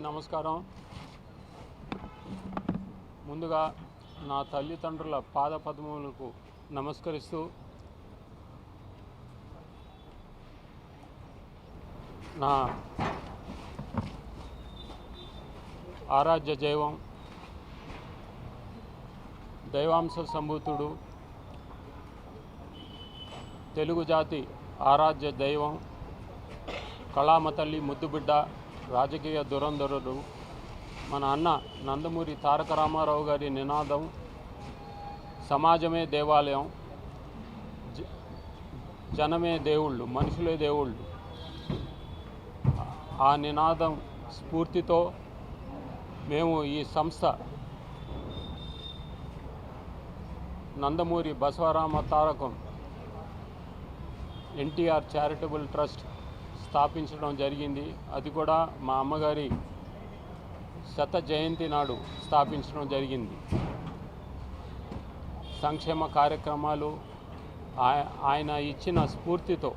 నమస్కారం. ముందుగా నా తల్లిదండ్రుల పాదపద్మములకు నమస్కరిస్తూ నా ఆరాధ్య దైవం దైవాంశ సంభూతుడు తెలుగు జాతి ఆరాధ్య దైవం కళామ తల్లి ముద్దుబిడ్డ రాజకీయ దురంధరుడు మన అన్న నందమూరి తారక రామారావు గారి నినాదం సమాజమే దేవాలయం, జనమే దేవుళ్ళు, మనుషులే దేవుళ్ళు. ఆ నినాదం స్ఫూర్తితో మేము ఈ సంస్థ నందమూరి బసవరామ తారకం ఎన్టీఆర్ చారిటబుల్ ట్రస్ట్ స్థాపించడం జరిగింది. అది కూడా మా అమ్మగారి శత జయంతి నాడు స్థాపించడం జరిగింది. సంక్షేమ కార్యక్రమాలు ఆయన ఇచ్చిన స్ఫూర్తితో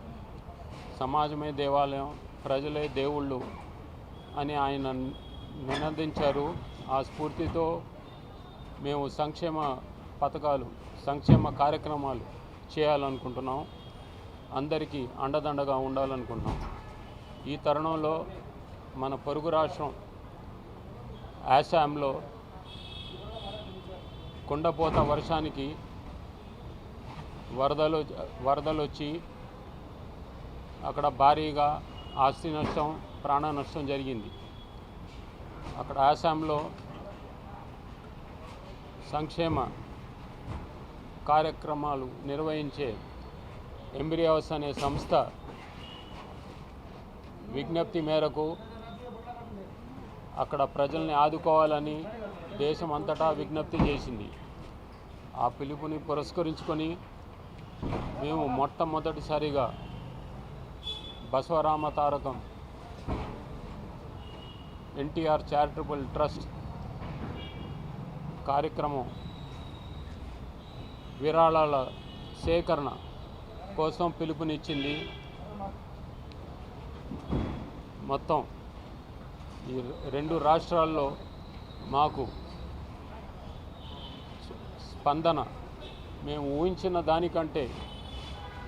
సమాజమే దేవాలయం, ప్రజలే దేవుళ్ళు అని ఆయన నినదించారు. ఆ స్ఫూర్తితో మేము సంక్షేమ పథకాలు, సంక్షేమ కార్యక్రమాలు చేయాలనుకుంటున్నాం. అందరికీ అండదండగా ఉండాలనుకుంటున్నాం. ఈ తరుణంలో మన పొరుగు రాష్ట్రం ఆసాంలో కుండపోత వర్షానికి వరదలు వచ్చి అక్కడ భారీగా ఆస్తి నష్టం, ప్రాణ నష్టం జరిగింది. అక్కడ ఆసాంలో సంక్షేమ కార్యక్రమాలు నిర్వహించే ఎంబ్రియాస్ అనే సంస్థ విజ్ఞప్తి మేరకు అక్కడ ప్రజల్ని ఆదుకోవాలని దేశం అంతటా విజ్ఞప్తి చేసింది. ఆ పిలుపుని పురస్కరించుకొని మేము మొట్టమొదటిసారిగా బసవరామ తారకం ఎన్టీఆర్ చారిటబుల్ ట్రస్ట్ కార్యక్రమం విరాళాల సేకరణ కోసం పిలుపునిచ్చింది. మొత్తం ఈ రెండు రాష్ట్రాల్లో మాకు స్పందన మేము ఊహించిన దానికంటే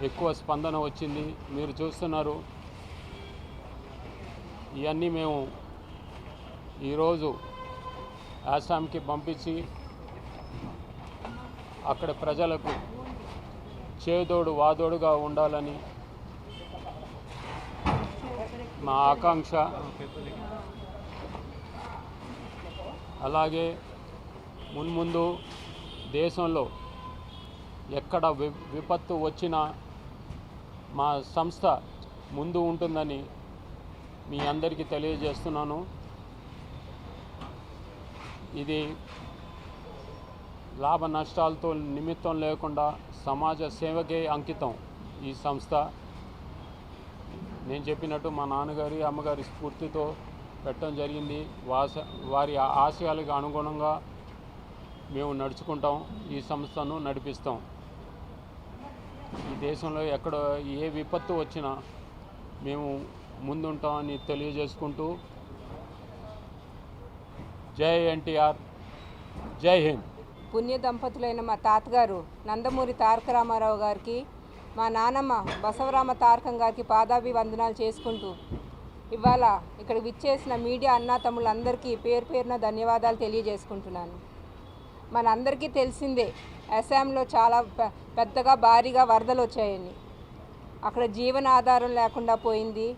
ఎక్కువ స్పందన వచ్చింది. మీరు చూస్తున్నారు. ఇవన్నీ మేము ఈరోజు ఆసాంకి పంపించి అక్కడ ప్రజలకు చేదోడు వాదోడుగా ఉండాలని మా ఆకాంక్ష. అలాగే మున్ముందు దేశంలో ఎక్కడ విపత్తు వచ్చినా మా సంస్థ ముందు ఉంటుందని మీ అందరికీ తెలియజేస్తున్నాను. ఇది లాభ నష్టాలతో నిమిత్తం లేకుండా సమాజ సేవకే అంకితం ఈ సంస్థ. నేను చెప్పినట్టు మా నాన్నగారి అమ్మగారి స్ఫూర్తితో పెట్టడం జరిగింది. వారి ఆశయాలకు అనుగుణంగా మేము నడుచుకుంటాం, ఈ సంస్థను నడిపిస్తాం. ఈ దేశంలో ఎక్కడ ఏ విపత్తు వచ్చినా మేము ముందుంటామని తెలియజేసుకుంటూ జై ఎన్టీఆర్, జై హింద్. పుణ్య దంపతులైన మా తాతగారు నందమూరి తారక రామారావు గారికి, మా నానమ్మ బసవరామ తారకం గారికి పాదాభివందనాలు చేసుకుంటూ ఇవాళ ఇక్కడ విచ్చేసిన మీడియా అన్నా తమ్ముళ్ళందరికీ పేరు పేరున ధన్యవాదాలు తెలియజేసుకుంటున్నాను. మనందరికీ తెలిసిందే అస్సాంలో చాలా పెద్దగా భారీగా వరదలు వచ్చాయని. అక్కడ జీవనాధారం లేకుండా పోయింది.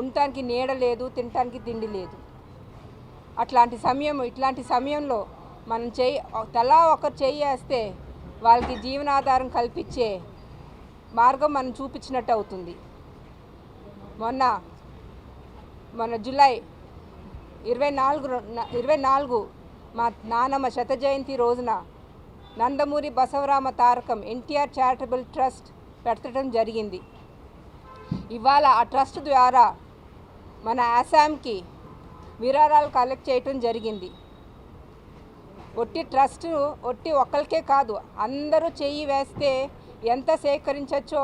ఉండటానికి నీడ లేదు, తినటానికి తిండి లేదు. ఇట్లాంటి సమయంలో మనం తలా ఒకరు వేస్తే వాళ్ళకి జీవనాధారం కల్పించే మార్గం మనం చూపించినట్టు అవుతుంది. మొన్న జూలై 24 మా నానమ్మ శత జయంతి రోజున నందమూరి బసవరామ తారకం ఎన్టీఆర్ చారిటబుల్ ట్రస్ట్ పెట్టడం జరిగింది. ఇవాళ ఆ ట్రస్ట్ ద్వారా మన ఆసాంకి విరాళాలు కలెక్ట్ చేయటం జరిగింది. ఒట్టి ఒక్కరికే కాదు, అందరూ చెయ్యి వేస్తే ఎంత సేకరించవచ్చో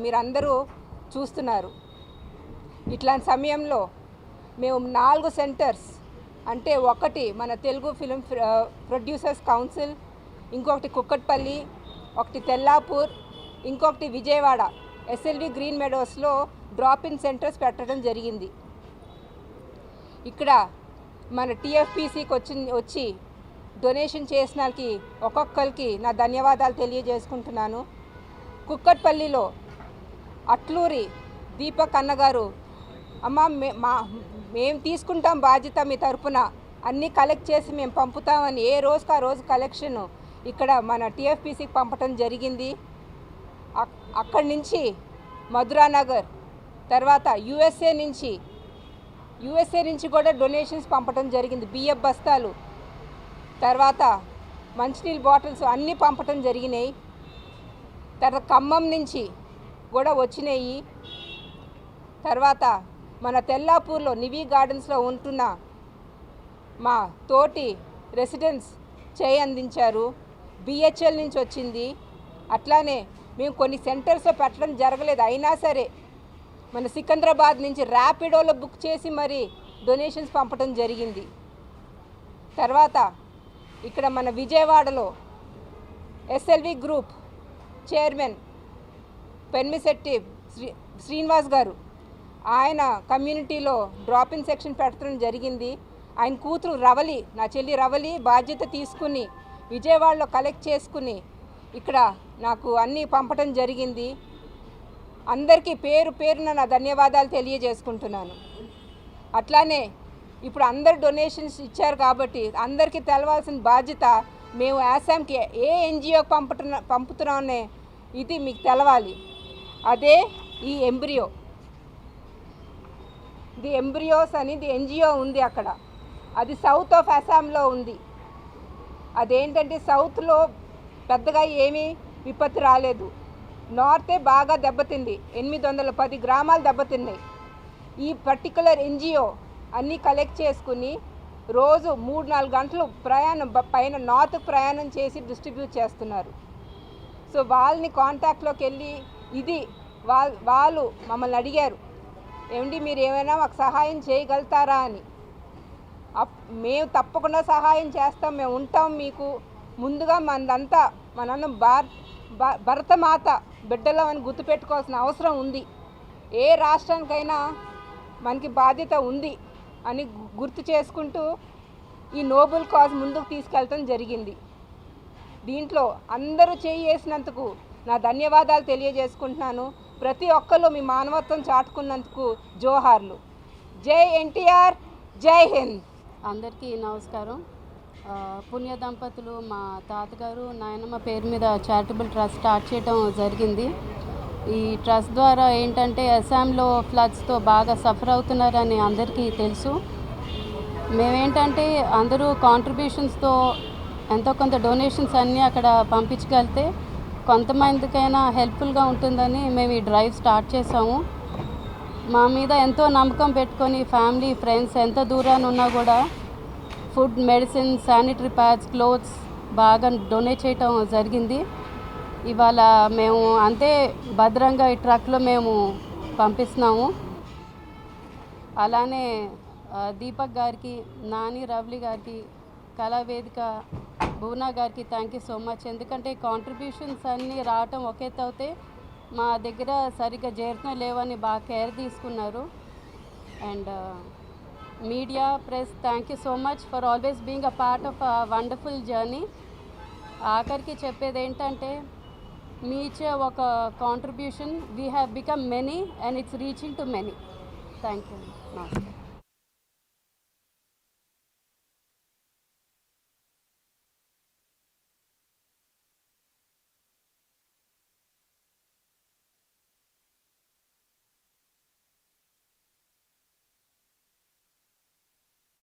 మీరందరూ చూస్తున్నారు. ఇట్లాంటి సమయంలో మేము 4 సెంటర్స్ అంటే ఒకటి మన తెలుగు ఫిలిం ప్రొడ్యూసర్స్ కౌన్సిల్, ఇంకొకటి కుక్కట్పల్లి, ఒకటి తెల్లాపూర్, ఇంకొకటి విజయవాడ ఎస్ఎల్వి గ్రీన్ మెడోస్లో డ్రాప్ ఇన్ సెంటర్స్ పెట్టడం జరిగింది. ఇక్కడ మన టీఎఫ్పీసీకి వచ్చి డొనేషన్ చేసిన వాళ్ళకి ఒక్కొక్కరికి నా ధన్యవాదాలు తెలియజేసుకుంటున్నాను. కుక్కట్పల్లిలో అట్లూరి దీపక్ అన్నగారు, అమ్మ మేము తీసుకుంటాం బాధ్యత, మీ తరపున అన్నీ కలెక్ట్ చేసి మేము పంపుతామని ఏ రోజుకి ఆ రోజు కలెక్షన్ ఇక్కడ మన టీఎఫ్పీసీకి పంపటం జరిగింది. అక్కడి నుంచి మధురానగర్, తర్వాత యుఎస్ఏ నుంచి కూడా డొనేషన్స్ పంపటం జరిగింది. బియ్యం బస్తాలు, తర్వాత మంచినీళ్ళ బాటిల్స్ అన్నీ పంపటం జరిగినాయి. తర్వాత ఖమ్మం నుంచి కూడా వచ్చినాయి. తర్వాత మన తెల్లాపూర్లో నివీ గార్డెన్స్లో ఉంటున్న మా తోటి రెసిడెంట్స్ చేయి అందించారు. బిహెచ్ఎల్ నుంచి వచ్చింది. అట్లానే మేము కొన్ని సెంటర్స్లో పెట్టడం జరగలేదు, అయినా సరే మన సికింద్రాబాద్ నుంచి ర్యాపిడోలో బుక్ చేసి మరి డొనేషన్స్ పంపడం జరిగింది. తర్వాత ఇక్కడ మన విజయవాడలో ఎస్ఎల్వి గ్రూప్ చైర్మన్ పెన్మిశెట్టి శ్రీనివాస్ గారు, ఆయన కమ్యూనిటీలో డ్రాప్ ఇన్ సెక్షన్ పెట్టడం జరిగింది. ఆయన కూతురు రవలి, నా చెల్లి రవలి బాధ్యత తీసుకుని విజయవాడలో కలెక్ట్ చేసుకుని ఇక్కడ నాకు అన్నీ పంపడం జరిగింది. అందరికీ పేరు పేరున నా ధన్యవాదాలు తెలియజేసుకుంటున్నాను. అట్లానే ఇప్పుడు అందరు డొనేషన్స్ ఇచ్చారు కాబట్టి అందరికీ తెలవాల్సిన బాధ్యత మేము ఆసాంకి ఏ ఎన్జిఓ పంపుతున్నామనే ఇది మీకు తెలవాలి. అదే ఈ ఎంబ్రియోస్ అనేది ఎన్జిఓ ఉంది అక్కడ, అది సౌత్ ఆఫ్ అస్సాంలో ఉంది. అదేంటంటే సౌత్లో పెద్దగా ఏమీ విపత్తు రాలేదు, నార్తే బాగా దెబ్బతింది, 810 గ్రామాలు దెబ్బతిన్నాయి. ఈ పర్టికులర్ ఎన్జిఓ అన్నీ కలెక్ట్ చేసుకుని రోజు 3-4 గంటలు పైన నార్త్కి ప్రయాణం చేసి డిస్ట్రిబ్యూట్ చేస్తున్నారు. సో వాళ్ళని కాంటాక్ట్లోకి వెళ్ళి ఇది వాళ్ళు మమ్మల్ని అడిగారు, ఏమండి మీరు ఏమైనా మాకు సహాయం చేయగలుగుతారా అని. మేము తప్పకుండా సహాయం చేస్తాం, మేము ఉంటాం మీకు. ముందుగా మనంతా భరతమాత బిడ్డలో అని గుర్తుపెట్టుకోవాల్సిన అవసరం ఉంది. ఏ రాష్ట్రానికైనా మనకి బాధ్యత ఉంది అని గుర్తు చేసుకుంటూ ఈ నోబెల్ కాజ్ ముందుకు తీసుకెళ్ళటం జరిగింది. దీంట్లో అందరూ చేసినందుకు నా ధన్యవాదాలు తెలియజేసుకుంటున్నాను. ప్రతి ఒక్కరు మీ మానవత్వం చాటుకున్నందుకు జోహార్లు. జై ఎన్టీఆర్, జై హింద్. అందరికీ నమస్కారం. పుణ్య దంపతులు మా తాతగారు నాయనమ్మ పేరు మీద చారిటబుల్ ట్రస్ట్ స్టార్ట్ చేయడం జరిగింది. ఈ ట్రస్ట్ ద్వారా ఏంటంటే అస్సాంలో ఫ్లడ్స్తో బాగా సఫర్ అవుతున్నారని అందరికీ తెలుసు. మేమేంటంటే అందరూ కాంట్రిబ్యూషన్స్తో ఎంతో కొంత డొనేషన్స్ అన్నీ అక్కడ పంపించగలిగితే కొంతమందికైనా హెల్ప్ఫుల్గా ఉంటుందని మేము ఈ డ్రైవ్ స్టార్ట్ చేసాము. మా మీద ఎంతో నమ్మకం పెట్టుకొని ఫ్యామిలీ ఫ్రెండ్స్ ఎంత దూరాన్ని ఉన్నా కూడా food, medicine, sanitary pads, clothes బాగా డొనేట్ చేయటం జరిగింది. ఇవాళ మేము అంతే భద్రంగా ఈ ట్రక్లో మేము పంపిస్తున్నాము. అలానే దీపక్ గారికి, నాని, రవ్లి గారికి, కళావేదిక భువనా గారికి థ్యాంక్ యూ సో మచ్. ఎందుకంటే కాంట్రిబ్యూషన్స్ అన్నీ రావటం ఒక ఎత్తు అవుతే మా దగ్గర సరిగ్గా చేరుతూ లేవని బాగా కేర్ తీసుకున్నారు. And media, press, thank you so much for always being a part of a wonderful journey. ఆఖరికి చెప్పేది ఏంటంటే మీ ఇచ్చే ఒక contribution we have become many and it's reaching to many. Thank you. నమస్తే.